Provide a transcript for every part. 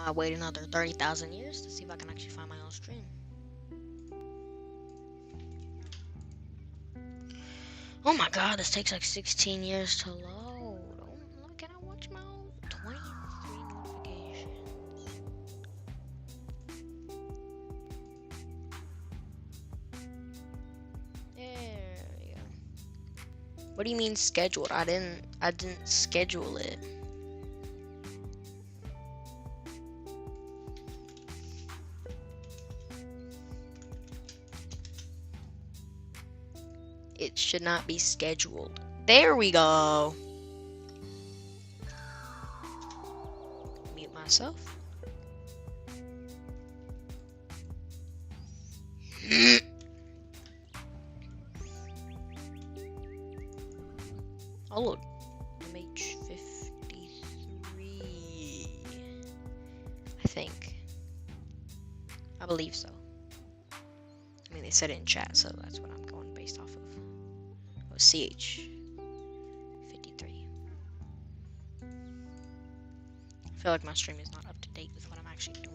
I wait another 30,000 years to see if I can actually find my own stream. Oh my god, this takes like 16 years to load. Oh, can I watch my own 23 notifications? There we go. What do you mean scheduled? I didn't schedule it. It should not be scheduled. There we go. Mute myself. I'll load MH53. I think. I believe so. I mean, they said it in chat, so that's what I'm going based off of. Oh, CH53. I feel like my stream is not up to date with what I'm actually doing.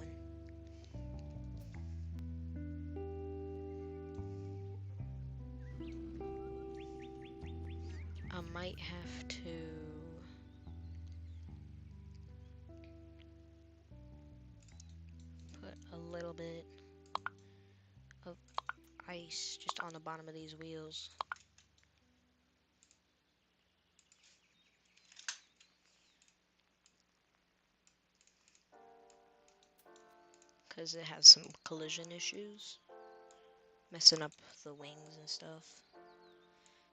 I might have to put a little bit of ice just on the bottom of these wheels. Because it has some collision issues. Messing up the wings and stuff.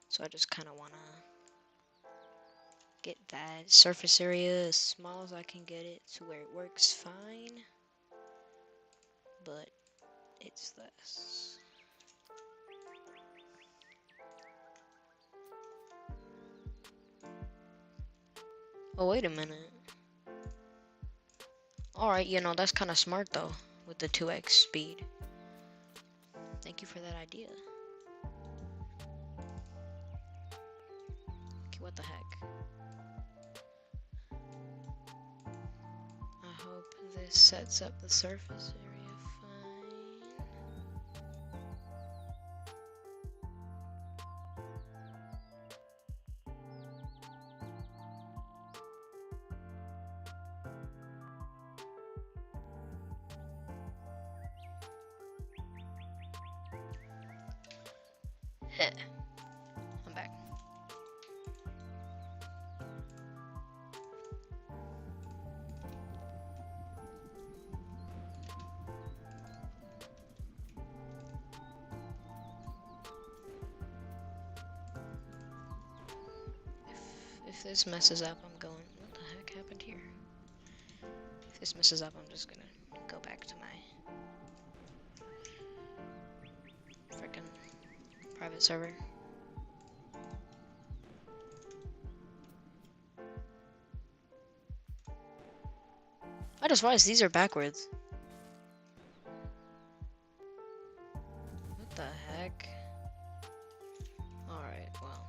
So I just kind of want to get that surface area as small as I can get it to where it works fine. But it's this. Oh, wait a minute. Alright, that's kind of smart though, with the 2x speed. Thank you for that idea. Okay, what the heck? I hope this sets up the surface area fine. I'm back. If this messes up, I'm going, what the heck happened here? If this messes up, I'm just gonna go back to my freaking private server. I just realized these are backwards. What the heck? Alright, well.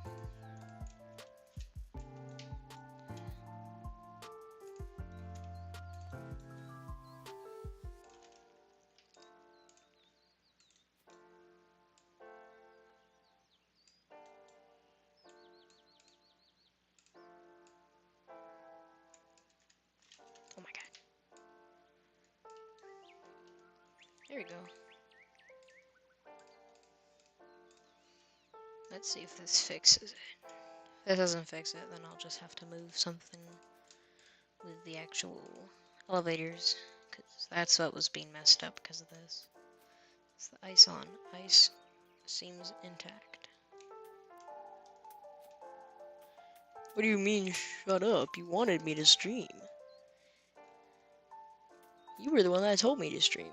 Oh my god. There we go. Let's see if this fixes it. If it doesn't fix it, then I'll just have to move something with the actual elevators, because that's what was being messed up because of this. It's the ice on. Ice seems intact. What do you mean, shut up? You wanted me to stream. You were the one that told me to stream.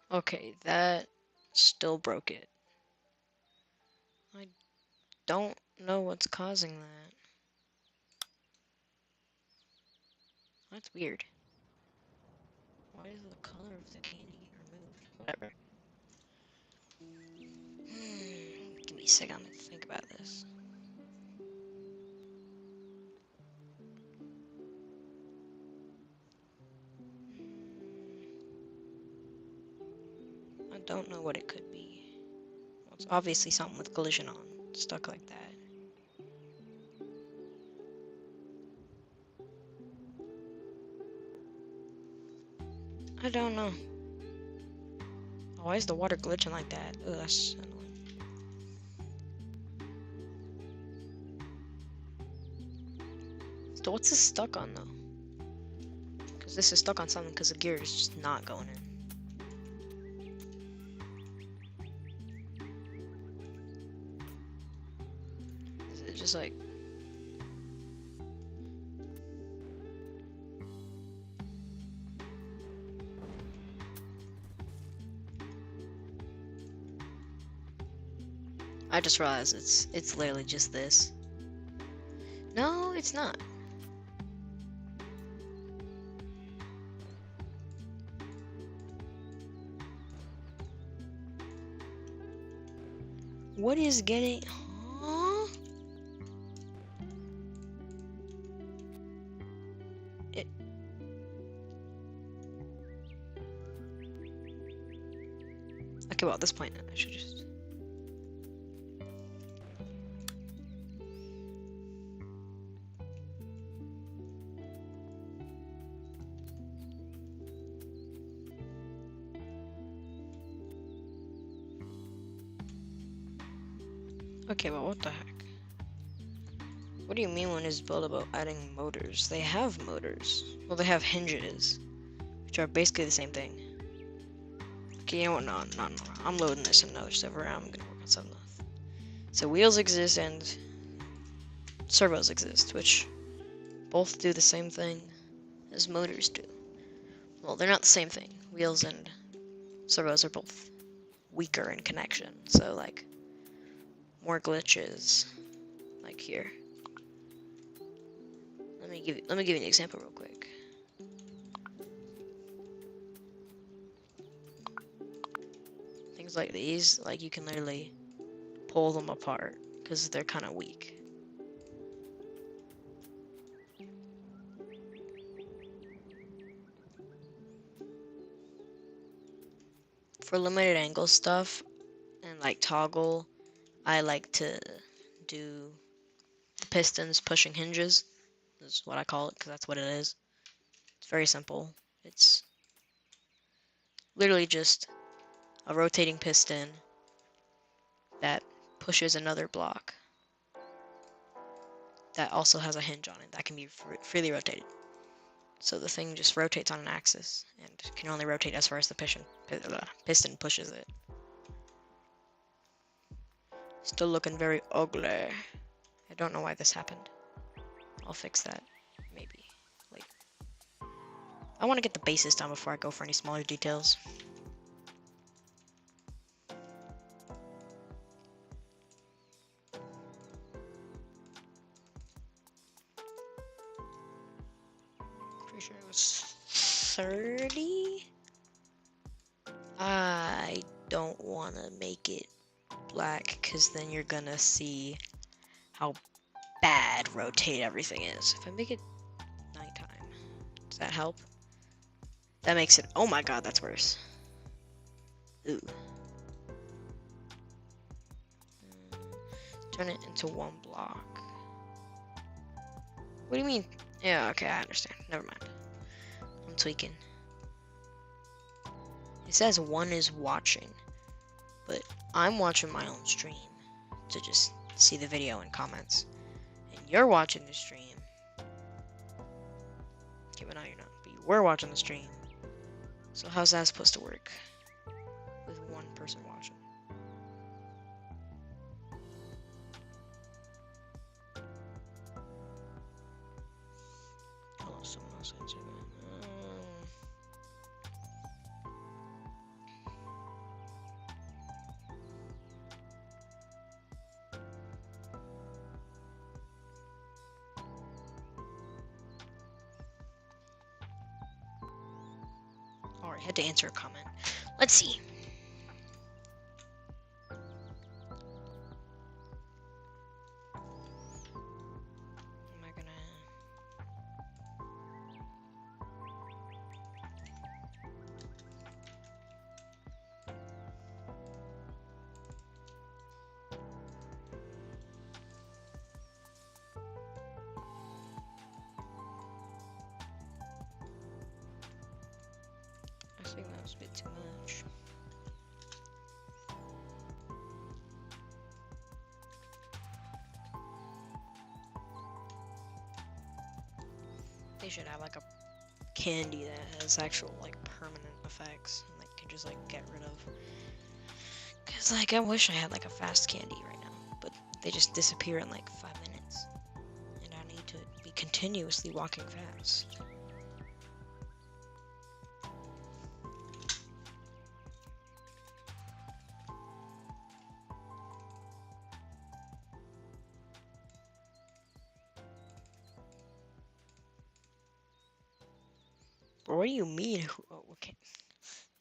Okay, that still broke it. I don't know what's causing that. That's weird. Why is the color of the candy get removed? Whatever. Give me a second, I'm gonna think about this. I don't know what it could be. Well, it's obviously something with collision on, stuck like that. I don't know. Oh, why is the water glitching like that? Ugh, that's annoying. So what's this stuck on though? Because this is stuck on something because the gear is just not going in. Is it just like... I just realized it's literally just this. No, it's not. What is getting... Huh? It... Okay, well at this point I should just... Okay, but what the heck? What do you mean when it's built about adding motors? They have motors. Well, they have hinges, which are basically the same thing. Okay, you know what? No. I'm loading this in another server. I'm gonna work on something else. So wheels exist and servos exist, which both do the same thing as motors do. Well, they're not the same thing. Wheels and servos are both weaker in connection, so like more glitches, like here. Let me give you an example real quick. Things like these, like you can literally pull them apart because they're kind of weak. For limited angle stuff and like toggle, I like to do pistons pushing hinges. Is what I call it because that's what it is. It's very simple. It's literally just a rotating piston that pushes another block that also has a hinge on it that can be freely rotated. So the thing just rotates on an axis and can only rotate as far as the piston pushes it. Still looking very ugly. I don't know why this happened. I'll fix that, maybe, later. I want to get the bases done before I go for any smaller details. Pretty sure it was 30? I don't want to make it black because then you're gonna see how bad rotate everything is. If I make it nighttime, does that help? That makes it, oh my god, that's worse. Ooh. Turn it into one block. What do you mean? Yeah, okay, I understand. Never mind. I'm tweaking. It says one is watching, but I'm watching my own stream to just see the video and comments. And you're watching the stream. Okay, but now you're not. But you were watching the stream. So how's that supposed to work? With one person watching. Oh, someone else answered that. Sorry, I had to answer a comment. Let's see. Am I gonna... I think that was a bit too much. They should have like a candy that has actual like permanent effects and like can just like get rid of. Cause like I wish I had like a fast candy right now, but they just disappear in like 5 minutes, and I need to be continuously walking fast. What do you mean? Oh, okay.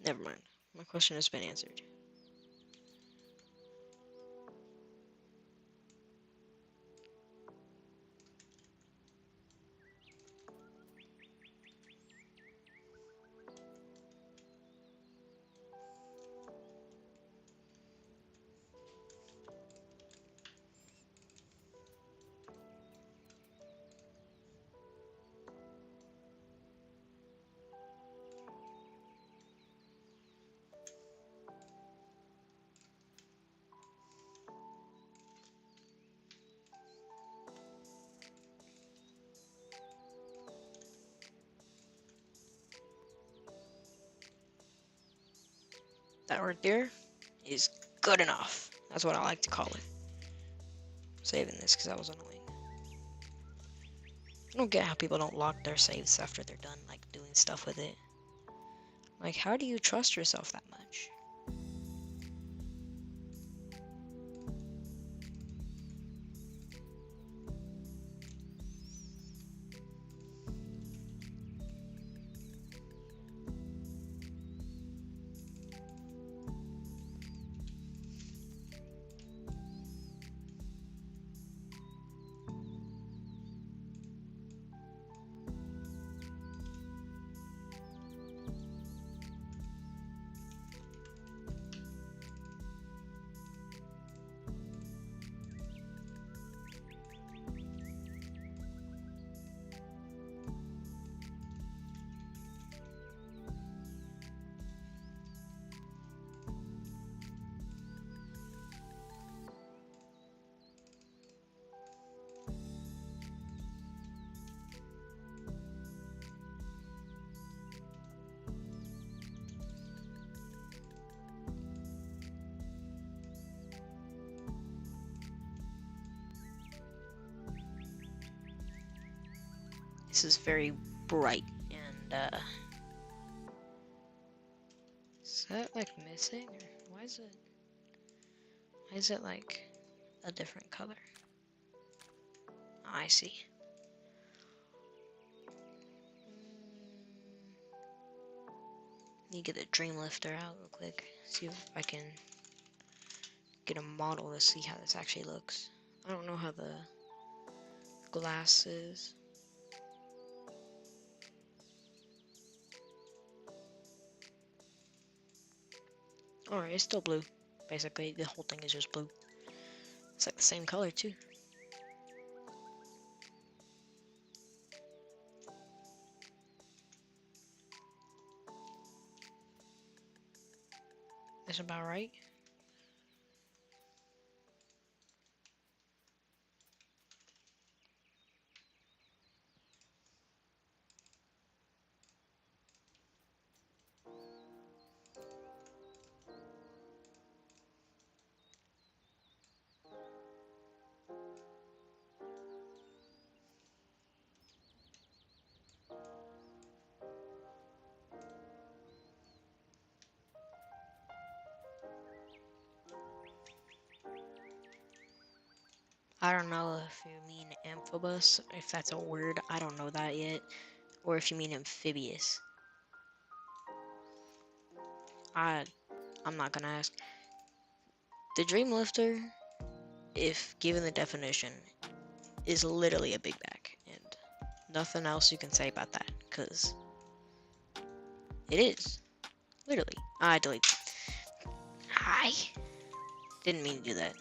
Never mind. My question has been answered. That right there is good enough. That's what I like to call it. Saving this because that was annoying. I don't get how people don't lock their saves after they're done, like, doing stuff with it. Like, how do you trust yourself that much? This is very bright and, is that, like, missing? Or why is it, like, a different color? Oh, I see. Need to get the dream lifter out real quick. See if I can get a model to see how this actually looks. I don't know how the glass is. Alright, it's still blue. Basically, the whole thing is just blue. It's like the same color, too. That's about right. I don't know if you mean amphibious, if that's a word, I don't know that yet. Or if you mean amphibious. I'm not gonna ask. The Dreamlifter, if given the definition, is literally a big back, and nothing else you can say about that, because it is. Literally. I delete. Hi. Didn't mean to do that.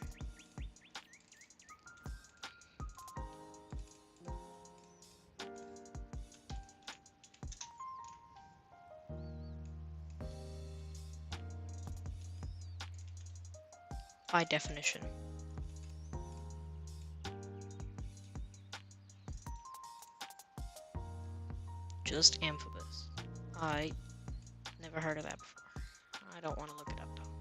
By definition. Just amphibious. I never heard of that before. I don't want to look it up though.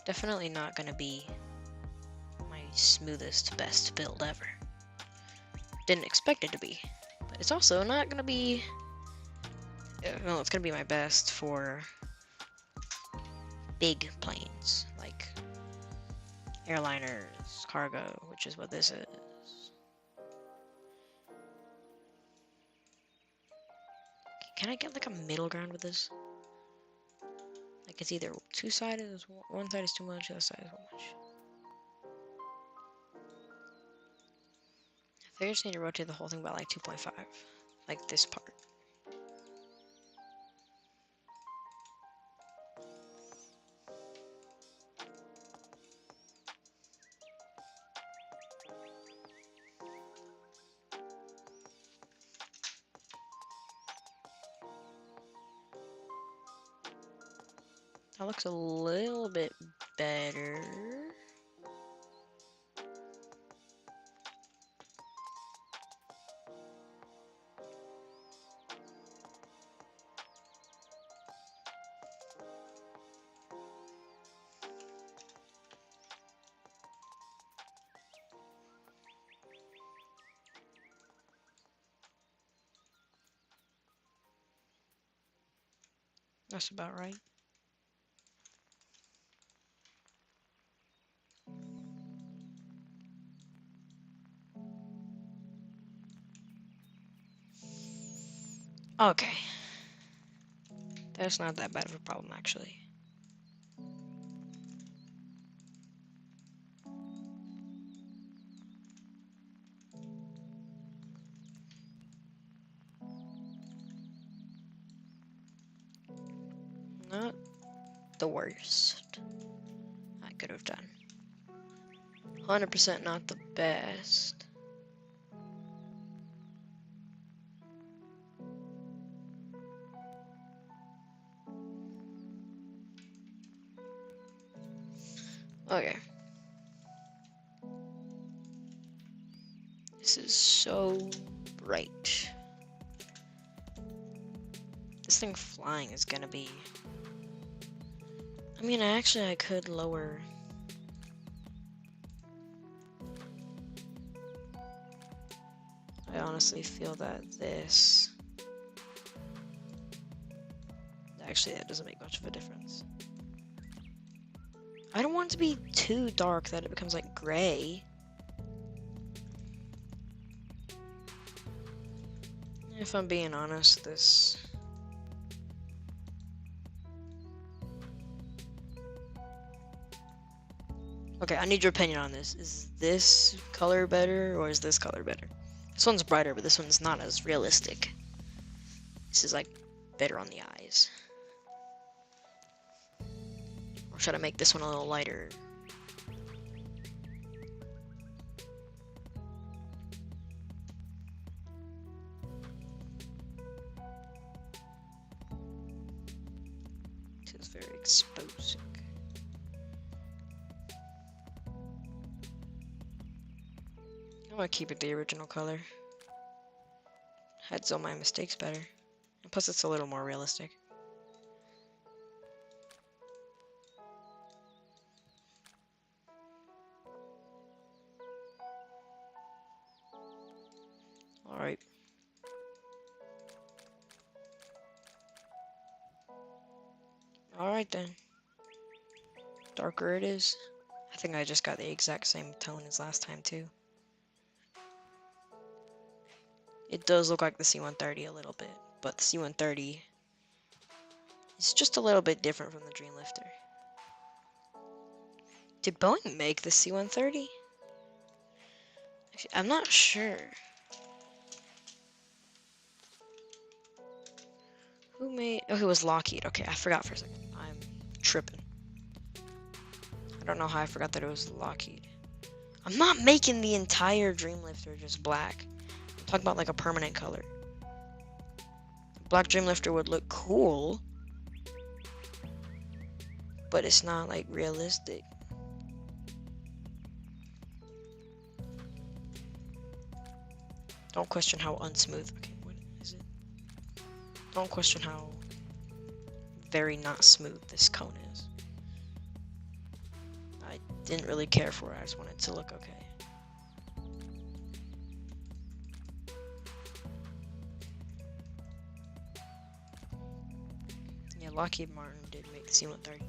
Definitely not gonna be my smoothest, best build ever. Didn't expect it to be, but it's also not gonna be. Well, it's gonna be my best for big planes, like airliners, cargo, which is what this is. Can I get like a middle ground with this? Like it's either two-sided, one side is too much, the other side is too much. I think I just need to rotate the whole thing by like 2.5, like this part. That looks a little bit better. That's about right. Okay. That's not that bad of a problem, actually. Not the worst I could have done. 100% not the best. Okay. This is so bright. This thing flying is gonna be... I mean, actually I could lower... I honestly feel that this... Actually, that doesn't make much of a difference. I don't want it to be too dark that it becomes like gray. If I'm being honest, this... Okay, I need your opinion on this. Is this color better or is this color better? This one's brighter, but this one's not as realistic. This is like better on the eyes. Or should I make this one a little lighter? This is very exposing. I'm gonna keep it the original color. Hides all my mistakes better. And plus it's a little more realistic. Alright. Alright then. Darker it is. I think I just got the exact same tone as last time too. It does look like the C-130 a little bit, but the C-130 is just a little bit different from the Dreamlifter. Did Boeing make the C-130? I'm not sure. Who made... Oh, it was Lockheed. Okay, I forgot for a second. I'm tripping. I don't know how I forgot that it was Lockheed. I'm not making the entire Dreamlifter just black. I'm talking about like a permanent color. Black Dreamlifter would look cool, but it's not like realistic. Don't question how unsmooth. Okay, what is it? Don't question how very not smooth this cone is. I didn't really care for it. I just wanted it to look okay. Yeah, Lockheed Martin did make the C-130.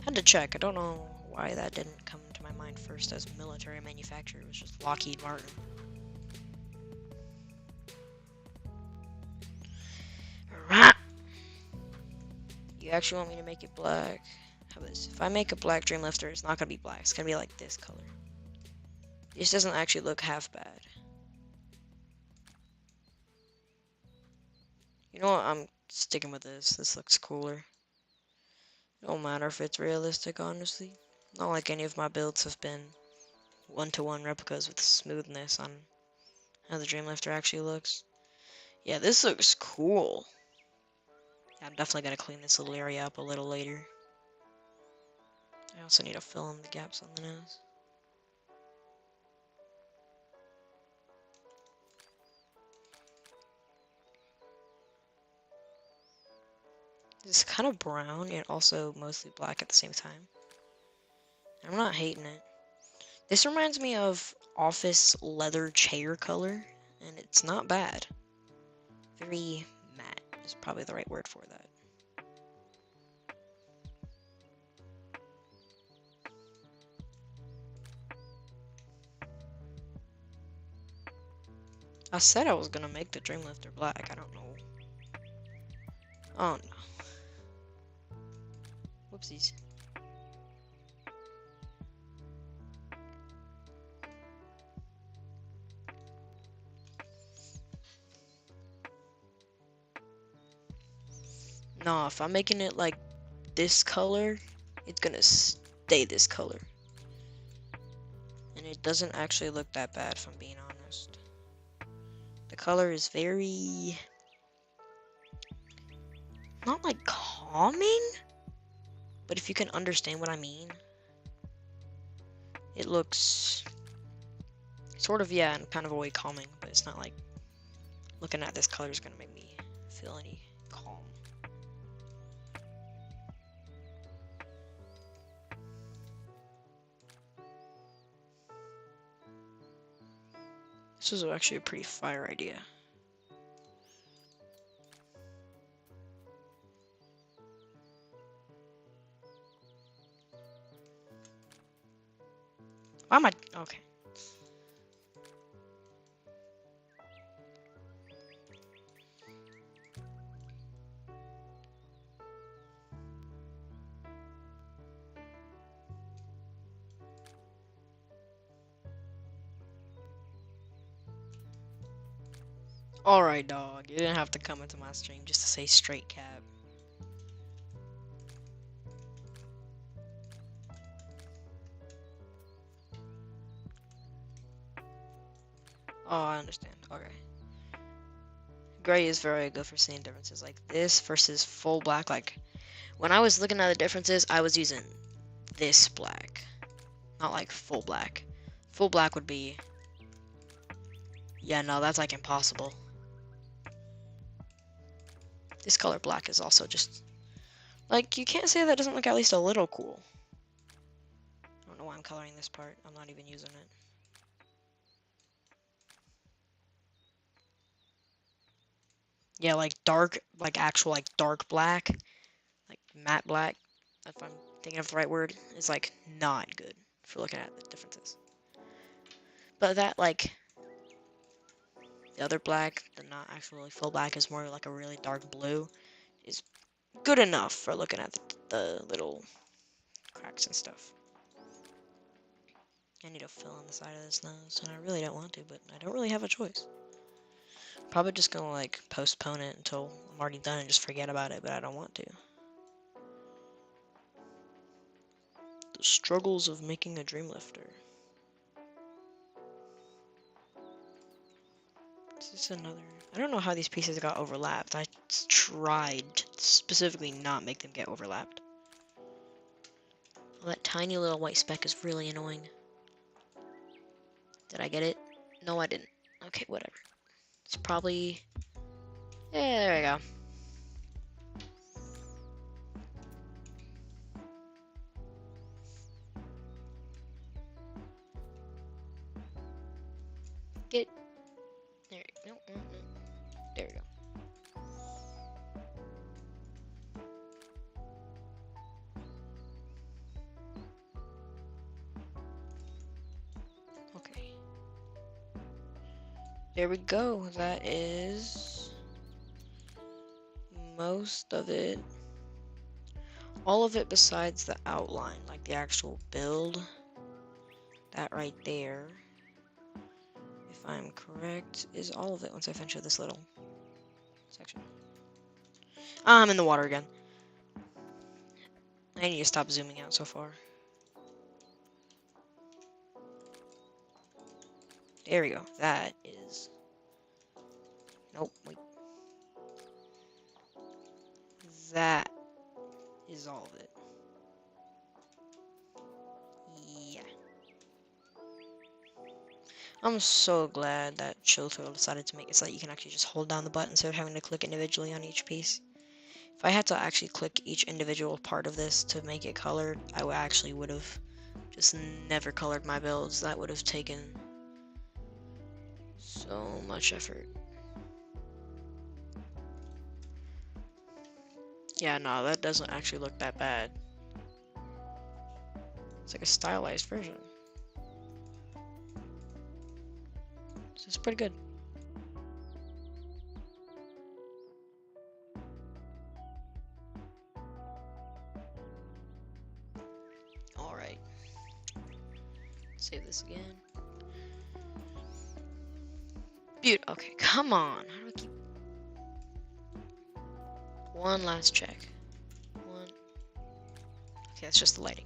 Had to check. I don't know why that didn't come to my mind first as military manufacturer. It was just Lockheed Martin. You actually want me to make it black? How about this? If I make a black Dreamlifter, it's not gonna be black. It's gonna be like this color. This doesn't actually look half bad. You know what? I'm sticking with this. This looks cooler. It don't matter if it's realistic, honestly. Not like any of my builds have been one-to-one replicas with smoothness on how the Dreamlifter actually looks. Yeah, this looks cool. I'm definitely gonna clean this little area up a little later. I also need to fill in the gaps on the nose. It's kind of brown, yet also mostly black at the same time. I'm not hating it. This reminds me of office leather chair color, and it's not bad. Very matte is probably the right word for that. I said I was gonna make the Dreamlifter black. I don't know. Oh no. Whoopsies. No, if I'm making it like this color, it's gonna stay this color. And it doesn't actually look that bad, if I'm being honest. The color is very... not like calming, but if you can understand what I mean. It looks sort of, yeah, in kind of a way calming, but it's not like looking at this color is gonna make me feel any calm. This is actually a pretty fire idea. Why am I... okay. Alright, dog. You didn't have to come into my stream just to say straight cap. Oh, I understand. Okay. Gray is very good for seeing differences like this versus full black. Like, when I was looking at the differences, I was using this black. Not like full black. Full black would be... yeah, no, that's like impossible. This color black is also just... like, you can't say that doesn't look at least a little cool. I don't know why I'm coloring this part. I'm not even using it. Yeah, like dark, like actual like dark black, like matte black, if I'm thinking of the right word, is like not good for looking at the differences. But that like The other black, the not actually full black, is more like a really dark blue, is good enough for looking at the little cracks and stuff. I need to fill in the side of this nose, and I really don't want to, but I don't really have a choice. Probably just gonna like postpone it until I'm already done and just forget about it, but I don't want to. The struggles of making a dream lifter. This is another... I don't know how these pieces got overlapped. I tried to specifically not make them get overlapped. Well, that tiny little white speck is really annoying. Did I get it? No, I didn't. Okay, whatever. It's probably... Yeah, there we go. Get... There we go. No, no, no. There we go. Okay. There we go. That is... most of it. All of it besides the outline, like the actual build. That right there, if I'm correct, is all of it once I finish with this little section. I'm in the water again. I need to stop zooming out so far. There we go. That is... Nope, wait. That is all of it. Yeah. I'm so glad that Showthrill decided to make it so that you can actually just hold down the button instead of having to click individually on each piece. If I had to actually click each individual part of this to make it colored, I actually would have just never colored my builds. That would have taken so much effort. Yeah, no, that doesn't actually look that bad. It's like a stylized version. So it's pretty good. Alright. Save this again. Beautiful. Okay, come on. How do I keep... One last check. One. Okay, that's just the lighting.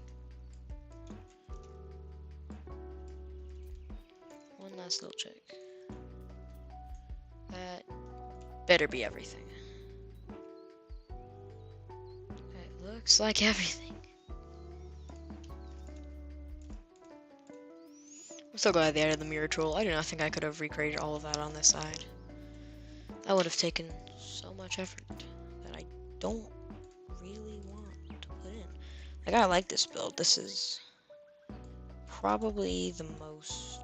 One last little check. That better be everything. That looks like everything. I'm so glad they added the mirror tool. I do not think I could have recreated all of that on this side. That would have taken so much effort that I don't really want to put in. Like, I like this build. This is probably the most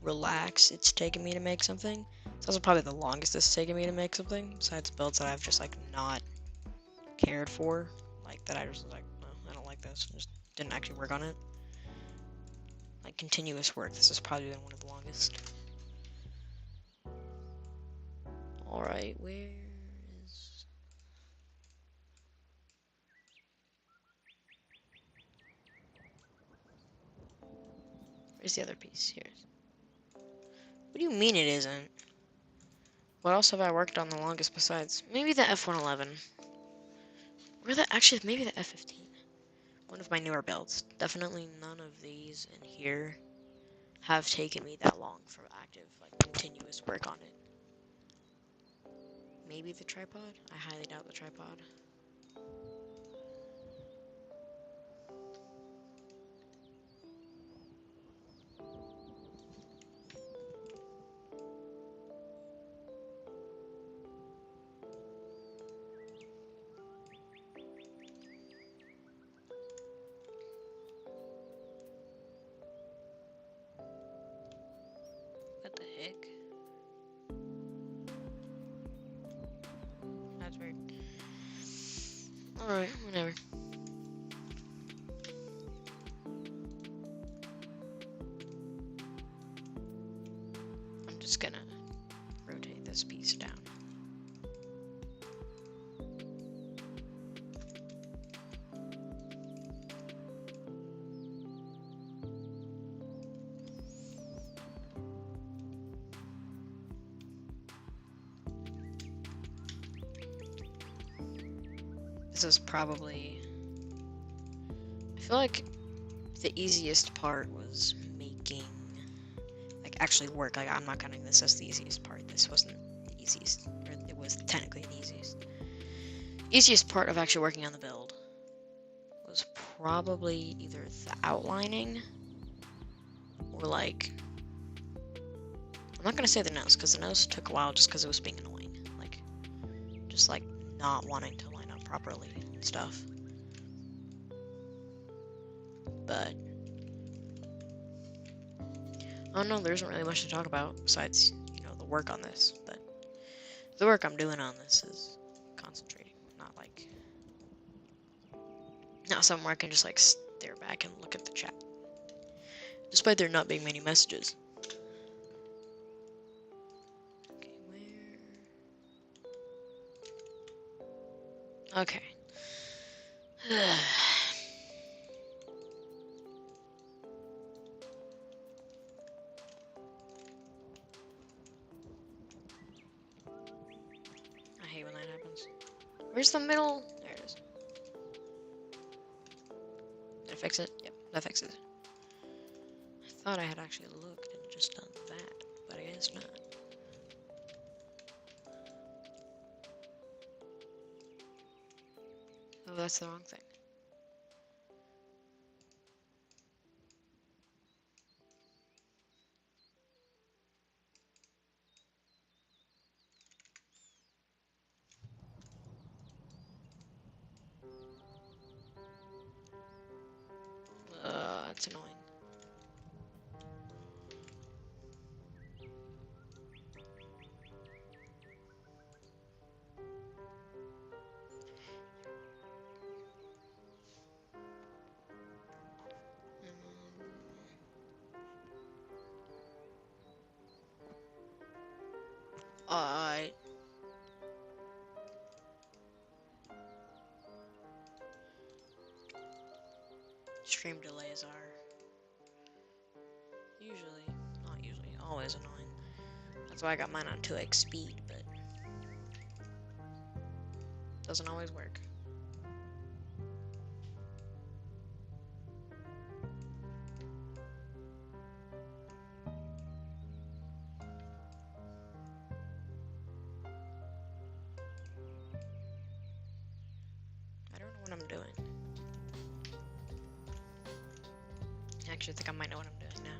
relaxed it's taken me to make something. It's also probably the longest it's taken me to make something, besides builds that I've just, like, not cared for. Like, that I just was like, no, I don't like this. And just didn't actually work on it. Like, continuous work. This has probably been one of the longest. Alright, where is... Where's the other piece? Here. What do you mean it isn't? What else have I worked on the longest besides? Maybe the F-111. Or the... Actually, maybe the F-15. One of my newer builds. Definitely none of these in here have taken me that long for active, like, continuous work on it. Maybe the tripod? I highly doubt the tripod. What the heck? That's weird. Alright, whatever. just gonna rotate this piece down. This is probably, I feel like the easiest part was making, like, actually work. Like, I'm not counting this as the easiest part. This wasn't the easiest, or it was technically the easiest. Easiest part of actually working on the build was probably either the outlining or, like, I'm not gonna say the nose, because the nose took a while just because it was being annoying. Like, just like not wanting to line up properly and stuff. But I don't know, there isn't really much to talk about besides, you know, the work on this. But the work I'm doing on this is concentrating, not something where I can just like stare back and look at the chat, despite there not being many messages. Okay, where? Okay. I hate when that happens. Where's the middle? There it is. Did I fix it? Yep, that fixes it. I thought I had actually looked and just done that, but I guess not. Oh, that's the wrong thing. That's annoying. Alright. Stream delays are always annoying. That's why I got mine on 2x speed, but doesn't always work. I don't know what I'm doing. I actually think I might know what I'm doing now.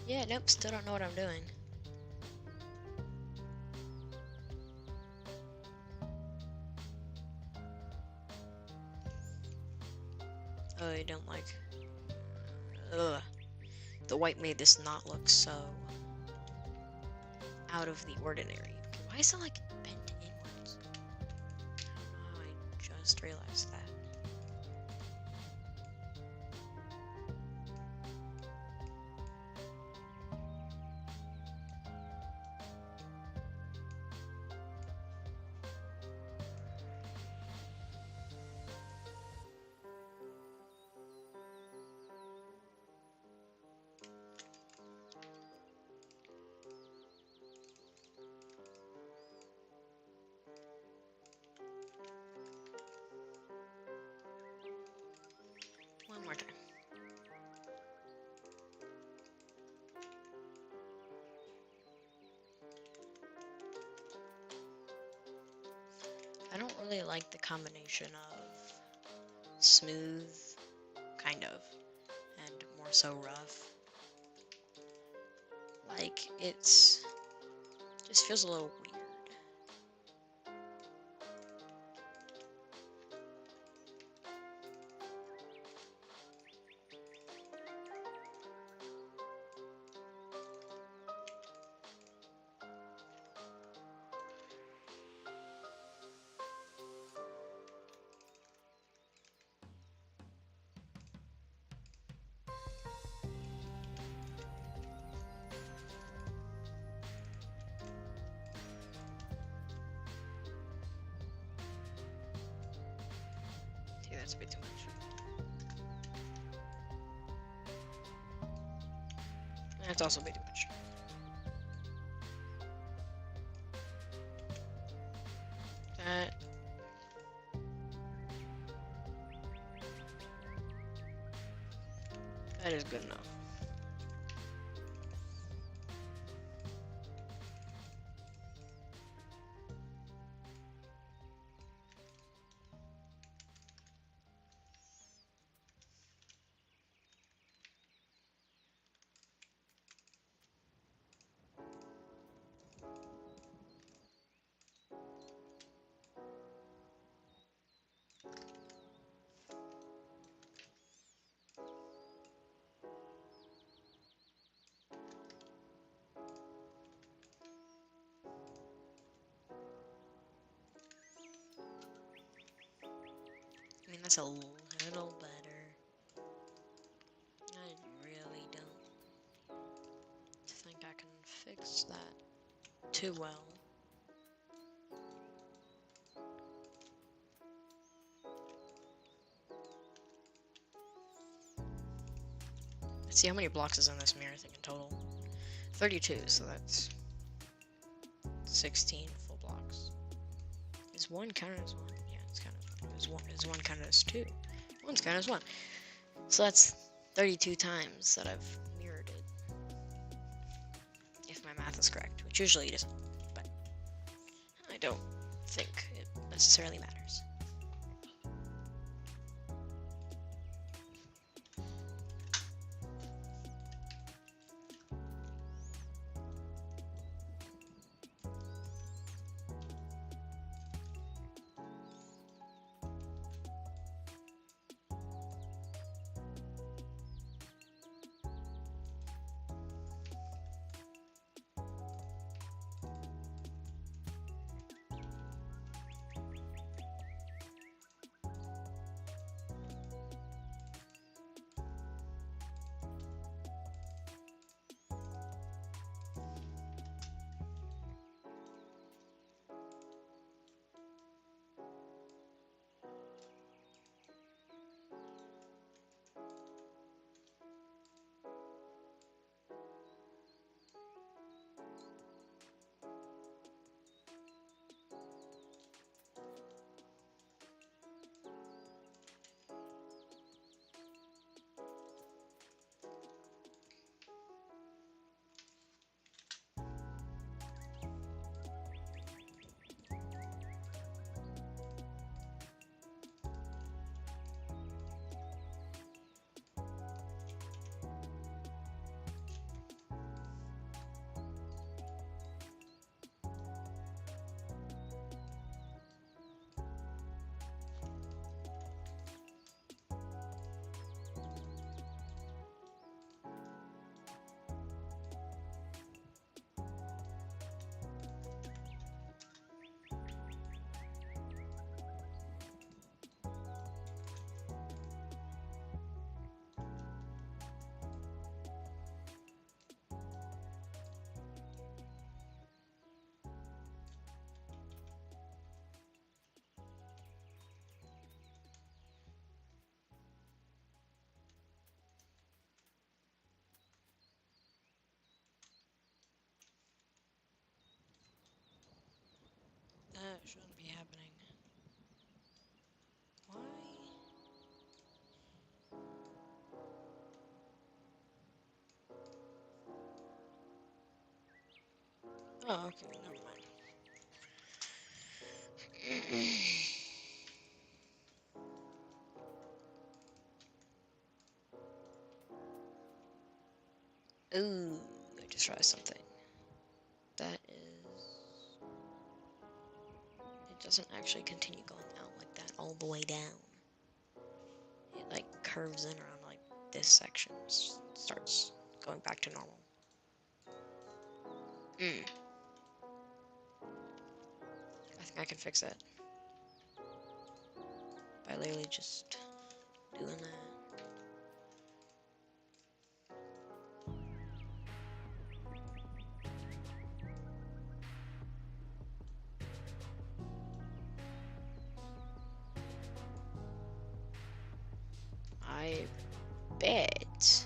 Yeah, nope, still don't know what I'm doing. Oh, I don't like... Ugh. The white made this not look so out of the ordinary. Why is it like bent inwards? I don't know how I just realized that. One more time. I don't really like the combination of smooth, kind of, and more so rough. Like, it's just feels a little weird. That's a bit too much. That's also a bit too much. That is good enough. I mean, that's a little better. I really don't think I can fix that too well. Let's see how many blocks is in this mirror thing in total. 32, so that's 16 full blocks. Is one counted as one? Yeah, it's counted as one. Is one counted as two? One's counted as one. So that's 32 times that I've mirrored it. If my math is correct, which usually it isn't, but I don't think it necessarily matters. That shouldn't be happening. Why? Oh, okay, never mind. Ooh, I just realized something. That is... It doesn't actually continue going out like that all the way down. It, like, curves in around, like, this section. Starts going back to normal. I think I can fix it. By literally just doing that. I bet.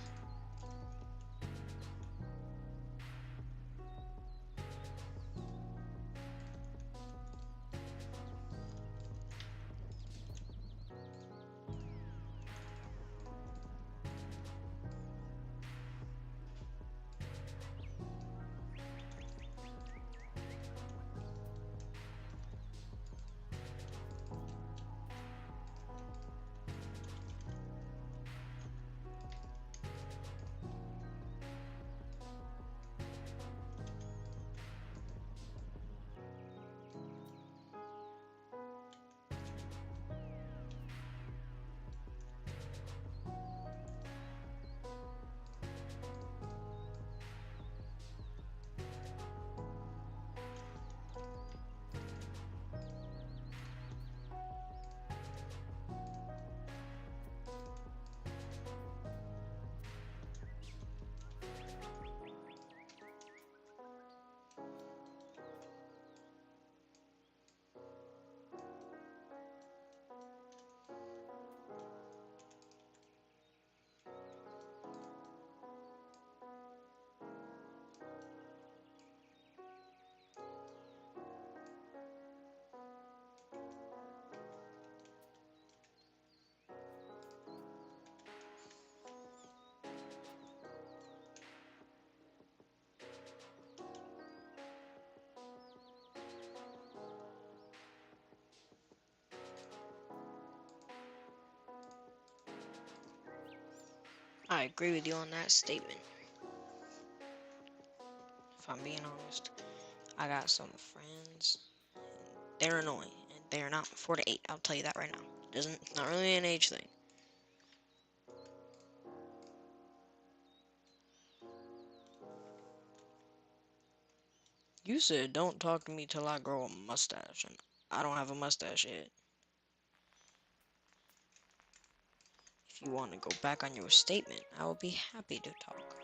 I agree with you on that statement. If I'm being honest, I got some friends. They're annoying, and they're not 4 to 8. I'll tell you that right now. It's not really an age thing. You said don't talk to me till I grow a mustache, and I don't have a mustache yet. If you want to go back on your statement, I will be happy to talk.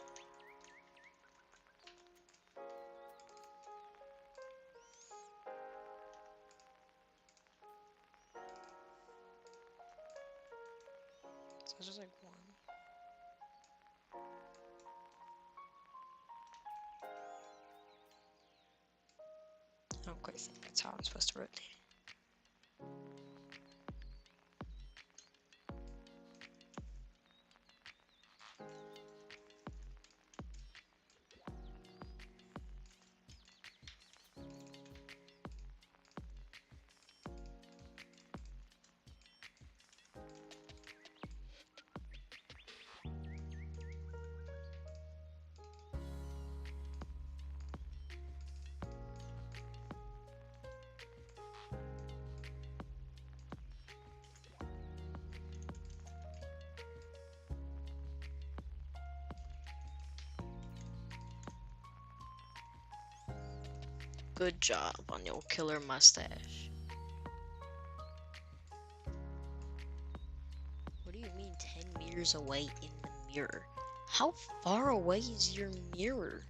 So it's just like one. I don't quite think that's how I'm supposed to rotate. Good job on your killer mustache. What do you mean 10 meters away in the mirror? How far away is your mirror?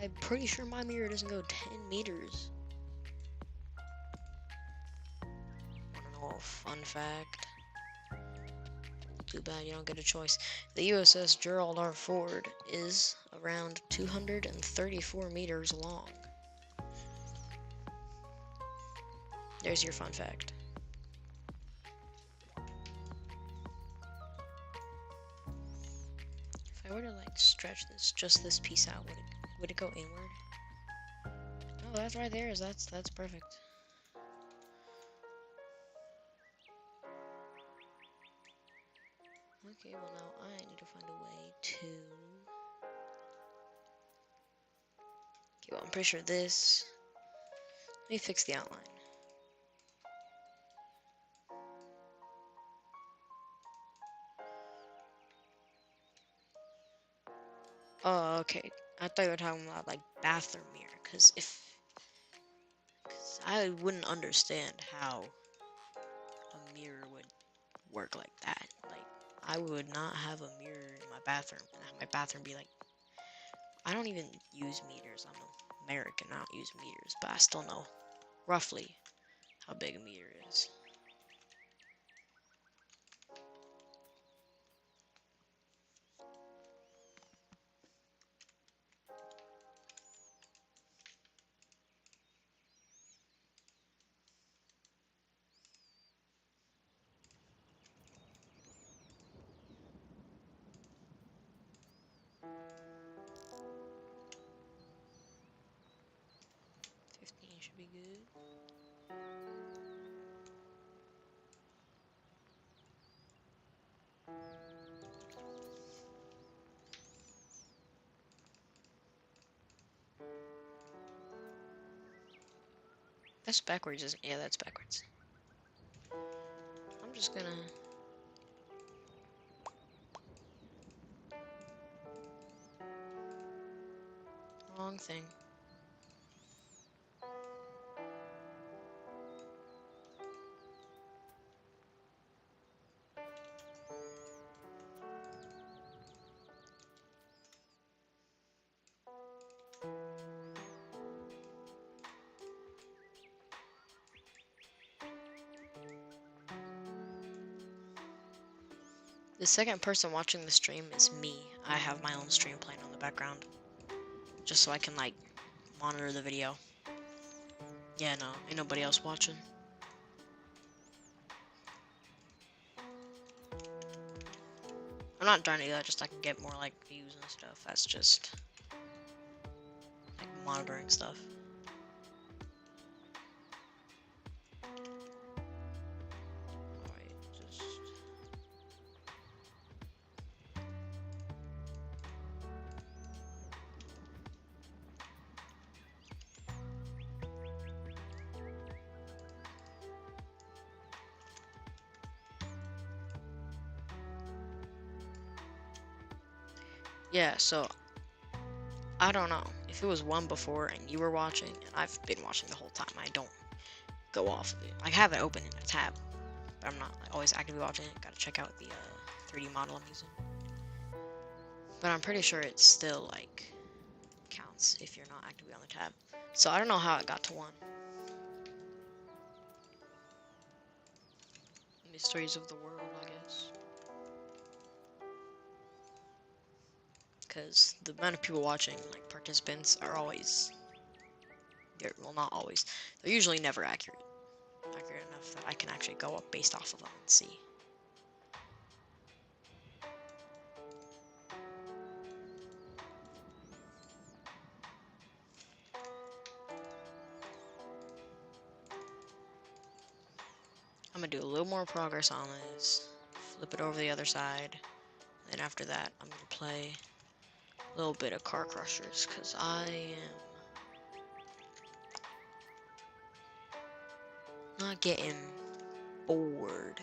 I'm pretty sure my mirror doesn't go 10 meters. Wanna know a fun fact? Too bad you don't get a choice. The USS Gerald R. Ford is around 234 meters long. There's your fun fact. If I were to like stretch this, just this piece out, would it go inward? Oh, that's right there. That's perfect. Okay, well now I need to find a way to. Okay, well I'm pretty sure this. Let me fix the outline. Oh, okay. I thought you were talking about like bathroom mirror, cause I wouldn't understand how a mirror would work like that. Like, I would not have a mirror in my bathroom and have my bathroom be like. I don't even use meters. I'm American. I don't use meters, but I still know roughly how big a meter is. pretty good. That's backwards, isn't it? Yeah, that's backwards. I'm just gonna... Wrong thing. The second person watching the stream is me. I have my own stream playing on the background. Just so I can, like, monitor the video. Yeah, no, ain't nobody else watching. I'm not trying to do that just so I can get more, like, views and stuff. That's just, like, monitoring stuff. Alright, just... Yeah, so I don't know if it was one before and you were watching, and I've been watching the whole time. I don't go off of it. I have it open in a tab, but I'm not like, always actively watching it. Gotta check out the 3D model I'm using. But I'm pretty sure it still like counts if you're not actively on the tab. So I don't know how it got to 1. Mysteries of the world, I guess. Because the amount of people watching, like participants, are always, well, not always, they're usually never accurate enough that I can actually go up based off of them and see. I'm gonna do a little more progress on this, flip it over the other side, then after that I'm gonna play a little bit of Car Crushers, because I am not getting bored.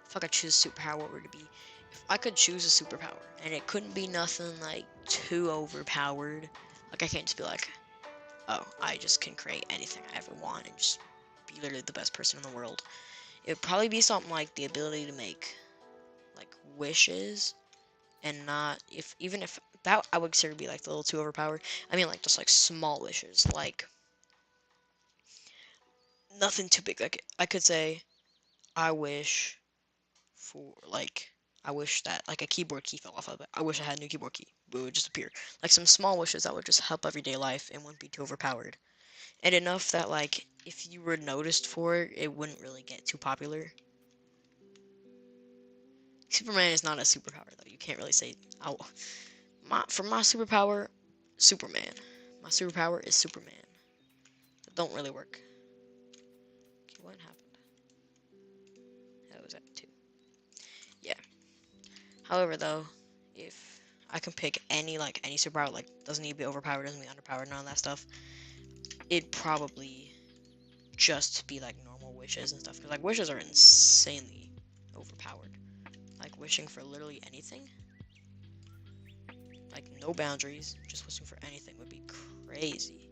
If I could choose a superpower, what would it be? If I could choose a superpower, and it couldn't be nothing like too overpowered, like I can't just be like, oh, I just can create anything I ever want and just be literally the best person in the world. It would probably be something like the ability to make like wishes, and not even if that I would consider to be like a little too overpowered. I mean like just like small wishes, like nothing too big. Like I could say, I wish for like I wish that like a keyboard key fell off of it. I wish I had a new keyboard key. It would just appear. Like some small wishes that would just help everyday life and wouldn't be too overpowered. And enough that like if you were noticed for it, it wouldn't really get too popular. Superman is not a superpower though. You can't really say for my superpower, Superman. My superpower is Superman. That don't really work. Okay, what happened? That was at 2. Yeah. However though, if I can pick any superpower, like doesn't need to be overpowered, doesn't need to be underpowered, none of that stuff, it'd probably just be like normal wishes and stuff. Because like wishes are insanely overpowered. Like wishing for literally anything. Like no boundaries, just wishing for anything would be crazy.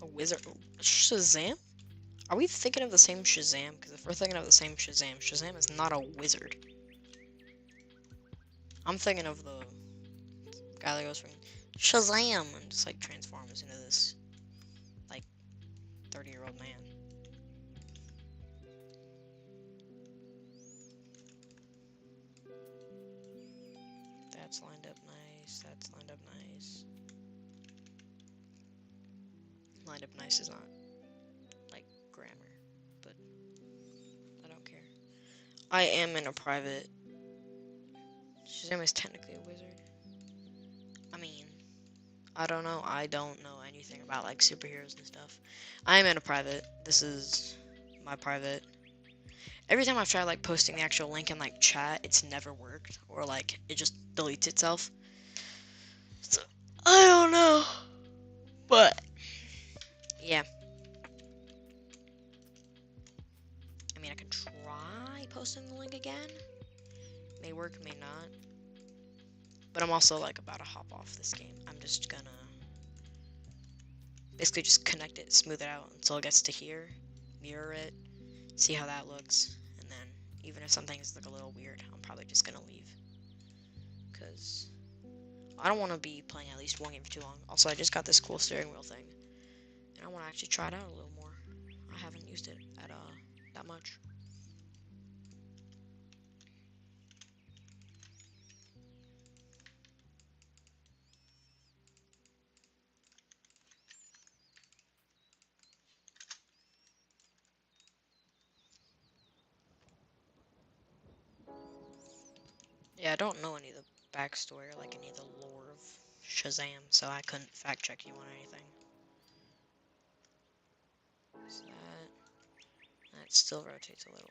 A wizard? Shazam? Are we thinking of the same Shazam? Because if we're thinking of the same Shazam, Shazam is not a wizard. I'm thinking of the guy that goes from Shazam and just like transforms into this like 30-year-old man. That's lined up nice. That's lined up nice. Lined up nice is not like grammar, but I don't care. I am in a private. Shazam is technically a wizard. I mean, I don't know. I don't know anything about like superheroes and stuff. I am in a private. This is my private. Every time I've tried like posting the actual link in like chat, it's never worked, or like it just deletes itself. So I don't know, but yeah. I mean, I can try posting the link again. May work, may not. But I'm also like about to hop off this game. I'm just gonna basically just connect it, smooth it out until it gets to here, mirror it, see how that looks, and then even if some things look a little weird, I'm probably just gonna leave. Because I don't want to be playing at least one game for too long. Also, I just got this cool steering wheel thing, and I want to actually try it out a little more. I haven't used it at that much. Yeah, I don't know any of the backstory or like any of the lore of Shazam, so I couldn't fact check you on anything. So that still rotates a little.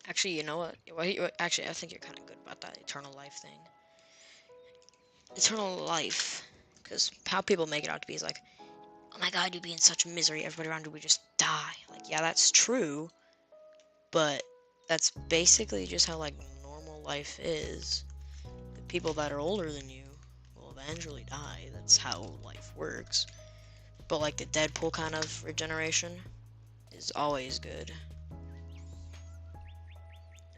Actually, you know what? Actually, I think you're kind of good about that eternal life thing. Eternal life, because how people make it out to be is like, oh my god, you'd be in such misery, everybody around you would just die. Like, yeah, that's true, but that's basically just how, like, normal life is. The people that are older than you will eventually die. That's how life works. But, like, the Deadpool kind of regeneration is always good.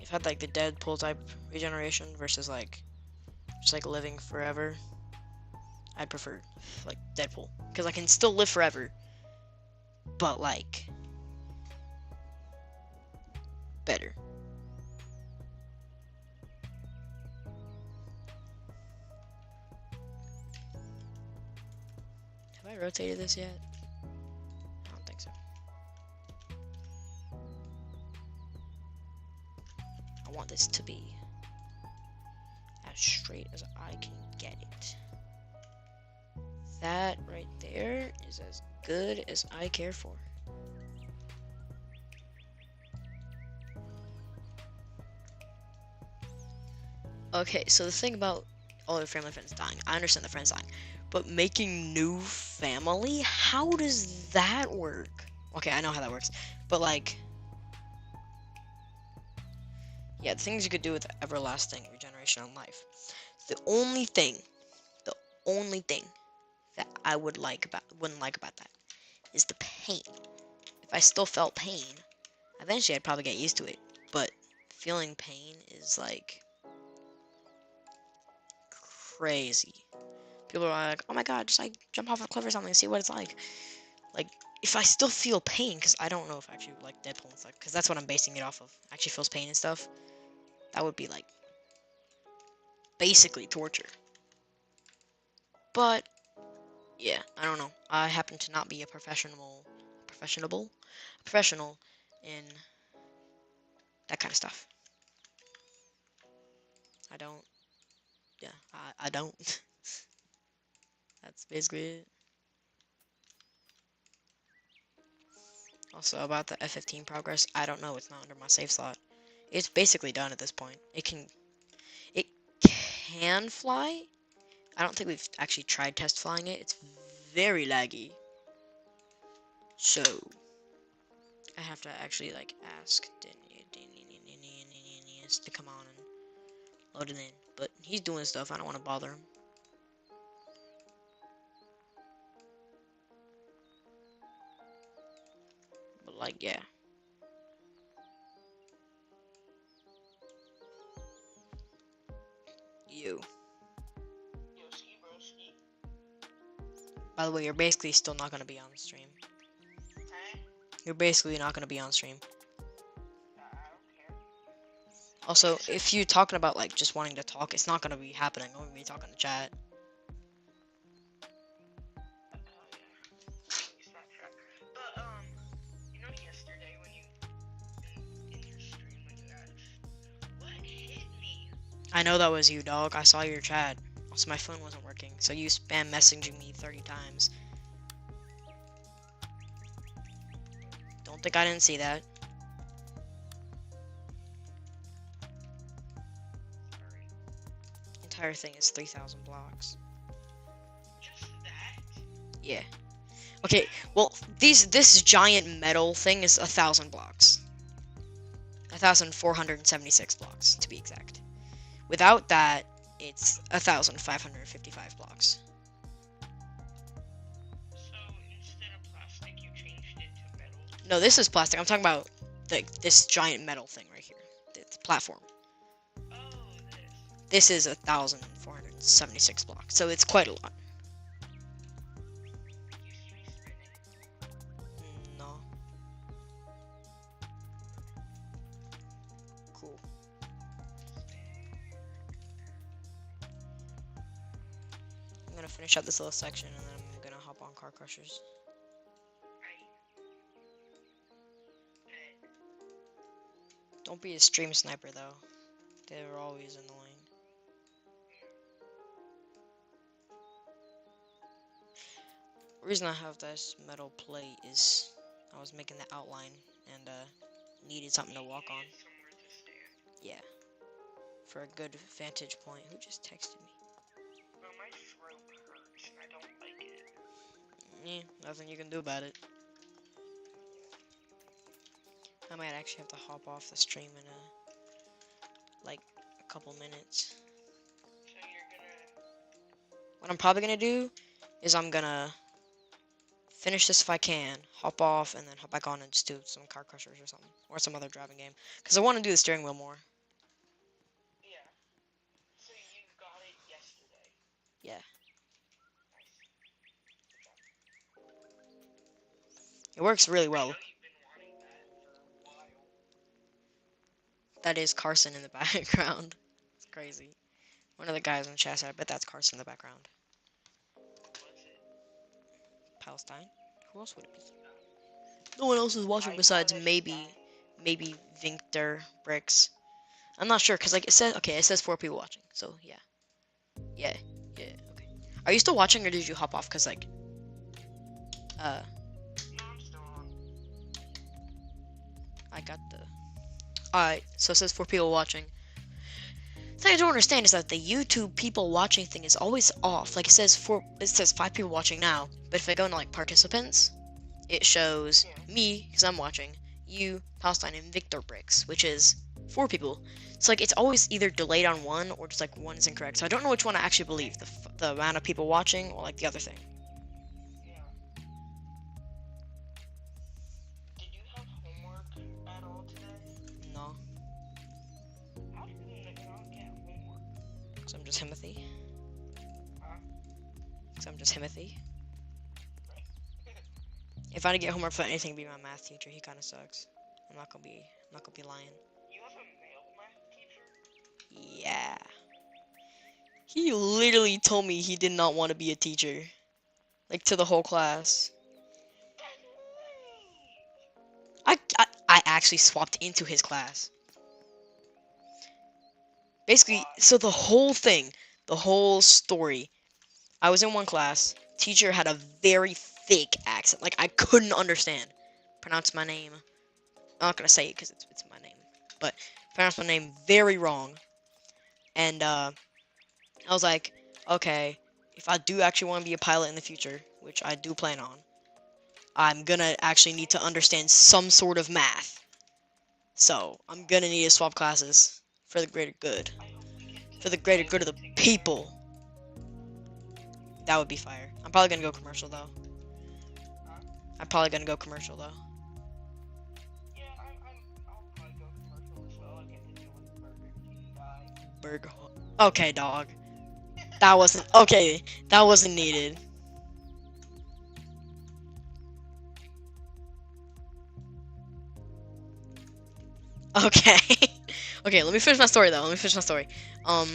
You've had, like, the Deadpool type regeneration versus, like, just, like, living forever. I'd prefer, like, Deadpool. Because I can still live forever. But, like, better. Have I rotated this yet? I don't think so. I want this to be as straight as I can get it. That right there is as good as I care for. Okay, so the thing about all your family friends dying, I understand the friends dying, but making new family, how does that work? Okay, I know how that works, but like, yeah, the things you could do with everlasting regeneration in life. The only thing that I wouldn't like about that is the pain. If I still felt pain, eventually I'd probably get used to it. But feeling pain is like crazy. People are like, "Oh my god, just like jump off a cliff or something and see what it's like." Like, if I still feel pain, because I don't know if I actually like Deadpool and stuff, because that's what I'm basing it off of. Actually feels pain and stuff. That would be like basically torture. But yeah, I don't know. I happen to not be a professional in that kind of stuff. I don't. Yeah, I don't. That's basically it. Also, about the F-15 progress, I don't know. It's not under my save slot. It's basically done at this point. It can fly. I don't think we've actually tried test flying it. It's very laggy. So, I have to actually, like, ask Denius to come on and load it in. But he's doing stuff. I don't want to bother him. But, like, yeah. You. By the way, you're basically still not gonna be on stream. Huh? You're basically not gonna be on stream. I don't care. Also, if you're talking about like just wanting to talk, it's not gonna be happening. I'm gonna be talking to chat. Oh yeah. Snapchat. But you know yesterday when you in your stream when you asked, what hit me? I know that was you, dog. I saw your chat. Also, my phone wasn't working, so you spam messaging me 30 times. Don't think I didn't see that. Sorry. Entire thing is 3,000 blocks. Just that? Yeah. Okay. Well, this giant metal thing is 1,000 blocks. 1,476 blocks to be exact. Without that, it's 1,555 blocks. So instead of plastic, you changed it to metal? No, this is plastic. I'm talking about this giant metal thing right here. The platform. Oh, This is 1,476 blocks, so it's quite a lot. Used to be spinning. No. Cool. I'm gonna finish up this little section and then I'm gonna hop on Car Crushers. Don't be a stream sniper though. They're always annoying. The reason I have this metal plate is I was making the outline and needed something to walk on. Somewhere to stand. Yeah. For a good vantage point. Who just texted me? Well, my throat hurts and I don't like it. Yeah, nothing you can do about it. I might actually have to hop off the stream in like a couple minutes. So you're gonna... What I'm probably gonna do is I'm gonna finish this if I can, hop off, and then hop back on and just do some Car Crushers or something, or some other driving game. Because I want to do the steering wheel more. Yeah. So you got it yesterday? Yeah. Nice. It works really I well. know you've been wanting that for a while. That is Carson in the background. It's crazy. One of the guys in the chat said, I bet that's Carson in the background. Was it? Palestine? Who else would it be? No one else is watching besides maybe Victor Bricks. I'm not sure, because like it says 4 people watching, so yeah. Yeah, okay. Are you still watching or did you hop off? Because like, No, I'm still on. I got the... Alright, so it says 4 people watching. The thing I don't understand is that the YouTube people watching thing is always off. Like it says 5 people watching now, but if I go into like participants, it shows me, because I'm watching, you, Palestine, and Victor Bricks, which is 4 people. It's like it's always either delayed on one or just like one is incorrect. So I don't know which one I actually believe, the amount of people watching or like the other thing. Yeah. Did you have homework at all today? No, How did you not get homework? because I'm just Himothy. Huh? Because I'm just Himothy. If I had to get homework for anything, it'd be my math teacher. He kind of sucks. I'm not gonna be lying. You have a male math teacher? Yeah. He literally told me he did not want to be a teacher. Like, to the whole class. I actually swapped into his class. Basically, so the whole thing, the whole story, I was in one class, teacher had a very thick accent, like I couldn't understand. Pronounce my name. I'm not gonna say it because it's my name, but pronounce my name very wrong. And I was like, okay, if I do actually want to be a pilot in the future, which I do plan on, I'm gonna actually need to understand some sort of math. So I'm gonna need to swap classes for the greater good. For the greater good of the people. That would be fire. I'm probably gonna go commercial though. I'm probably gonna go commercial though. Yeah, I'll probably go commercial as well. I get to deal with the Burger King guy. Burger. Okay, dog. That wasn't okay. That wasn't needed. Okay. Okay, let me finish my story though. Let me finish my story. Um,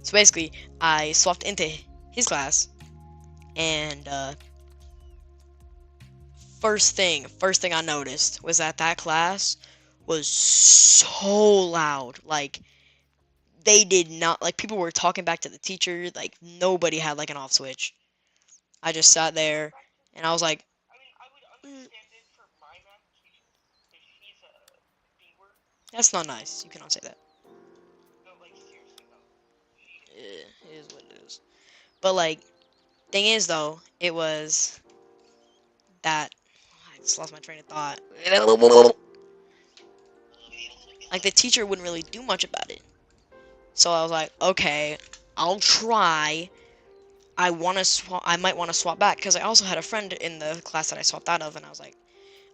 so basically, I swapped into his class, and first thing I noticed was that that class was so loud. Like they did not like people were talking back to the teacher. Like nobody had like an off switch. I just sat there, and I was like, I mean, I would mm, understand it for my math teacher if she's a B word. "That's not nice. You cannot say that." No, like seriously though, she is. It is what it is. But like, thing is though, it was that I just lost my train of thought. Like the teacher wouldn't really do much about it. So I was like, okay, I'll try. I want to swap. I might want to swap back because I also had a friend in the class that I swapped out of, and I was like,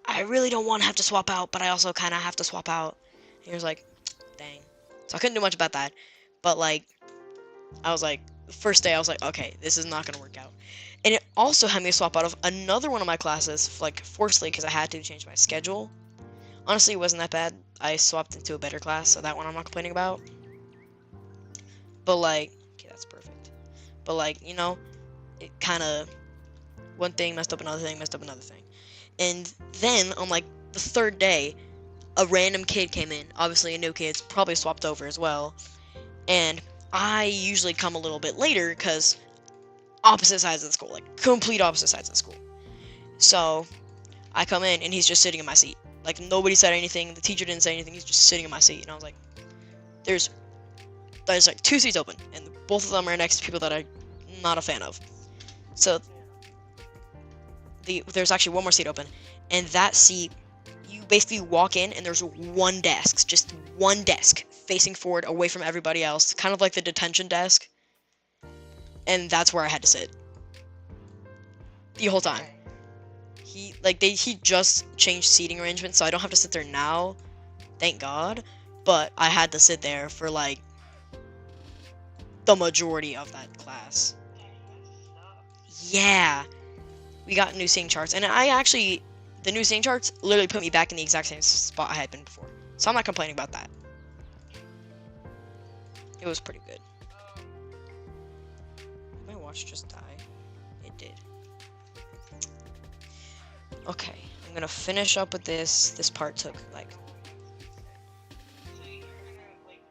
I really don't want to have to swap out, but I also kind of have to swap out. And he was like, dang. So I couldn't do much about that. But like, I was like, the first day I was like, okay, this is not gonna work out. And it also had me swap out of another one of my classes, like forcefully, because I had to change my schedule. Honestly, it wasn't that bad. I swapped into a better class, so that one I'm not complaining about. But like, okay, that's perfect. But like, it kind of one thing messed up another thing, messed up another thing. And then on like the third day, a random kid came in. Obviously, a new kid's probably swapped over as well. And I usually come a little bit later because opposite sides of the school, like complete opposite sides of the school. So I come in and he's just sitting in my seat. Like nobody said anything. The teacher didn't say anything. He's just sitting in my seat, and I was like, "There's there's like two seats open, and both of them are next to people that I'm not a fan of." So there's actually one more seat open, and that seat, you basically walk in and there's one desk, just one desk facing forward, away from everybody else, kind of like the detention desk, and that's where I had to sit the whole time. Dang. He just changed seating arrangements, so I don't have to sit there now, thank God. But I had to sit there for like the majority of that class. Dang, that sucks. Yeah, we got new seating charts, and the new seating charts literally put me back in the exact same spot I had been before. So I'm not complaining about that. It was pretty good. Um, Did my watch just die? It did. Okay, I'm gonna finish up with this. This part took like so you're gonna like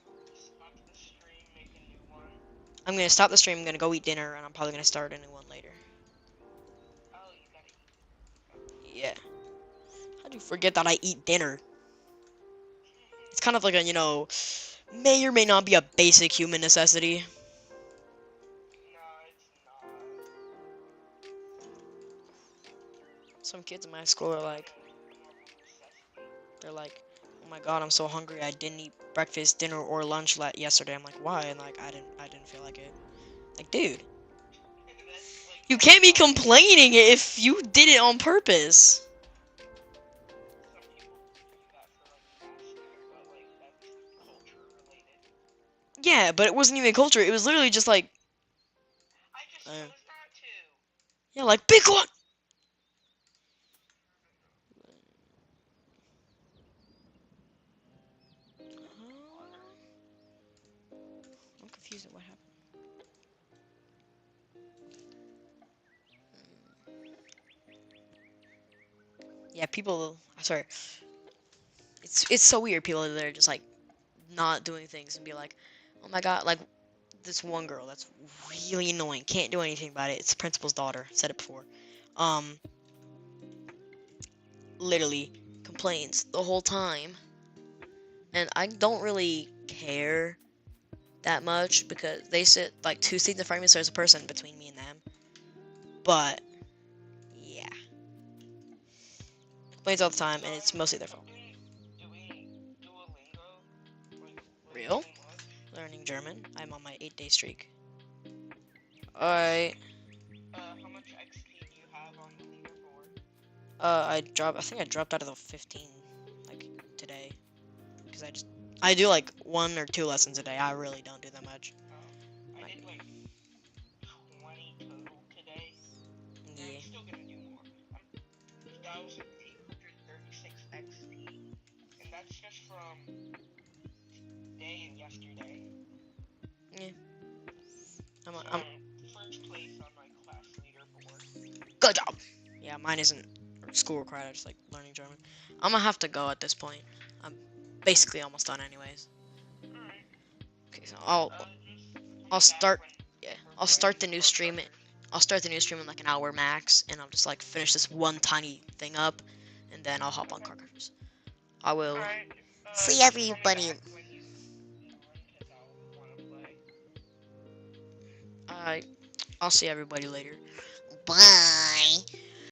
have to stop the stream, make a new one. I'm gonna stop the stream. I'm gonna go eat dinner, and I'm probably gonna start a new one later. Oh, you gotta eat. Yeah. How do you forget that I eat dinner? It's kind of like a may or may not be a basic human necessity. No, it's not. Some kids in my school are It's like, a normal necessity. they're like, oh my god, I'm so hungry. I didn't eat breakfast, dinner, or lunch yesterday. I'm like, why? And like, I didn't feel like it. Like, dude, That's like you that's can't be not. complaining if you did it on purpose. Some people do that for like fasting, but like that's culture related. Yeah, but it wasn't even culture. It was literally just like, I just uh, chose not to. yeah, like, be quiet. I'm confused at what happened. Yeah, people. I swear, it's so weird. People that are just like not doing things and be like, oh my god, like this one girl that's really annoying, can't do anything about it. It's the principal's daughter. Said it before. Um, literally complains the whole time, and I don't really care that much because they sit like two seats in front of me, so there's a person between me and them. But yeah, complains all the time, So and it's mostly their I'm fault. doing Duolingo, like Real? learning English. Learning German. I'm on my 8-day streak. Alright. How much XP do you have on the leaderboard? I think I dropped out of the 15 like today because I do like 1 or 2 lessons a day. I really don't do that much. I Like, did like 20 total today, and I'm yeah. still gonna do more. I'm 1,836 XP. just from today and yesterday. Yeah. So I'm first place on my class leaderboard. good job. Yeah, mine isn't school required. I just like learning German. I'm gonna have to go at this point. I'm basically almost done anyways. Alright. Okay, so Just call I'll me back start. when Yeah, we're I'll ready start the for new our stream. pressers. I'll start the new stream in like an hour max, and I'll just like finish this one tiny thing up, and then I'll hop on Okay. car crackers. I will Alright. see Just call me everybody. back when you on, cause I'll wanna play. I I'll see everybody later. Bye.